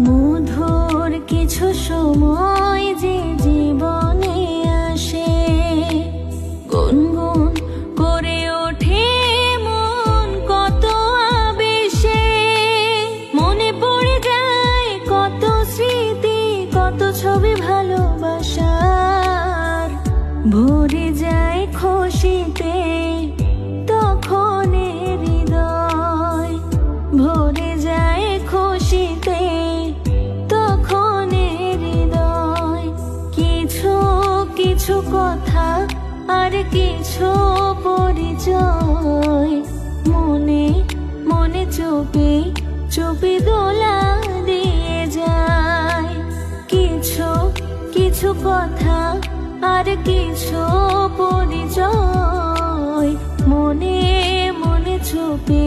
মধুর কিছু সময় যে জীবনে আসে, গুনগুন করে ওঠে মন কত আবেশে। মনে পড়ে যায় কত স্মৃতি, কত ছবি ভালোবাসার। ভরে যায় খুশিতে তখন হৃদয়, ভরে যায় খুশিতে তখন হৃদয়। কিছু কিছু কথা আর কিছু পরিচয়, মনে মনে চুপি চুপি দোলা দিয়ে যায়। কিছু কিছু কথা আর কিছু পরিচয়, মনে মনে চুপি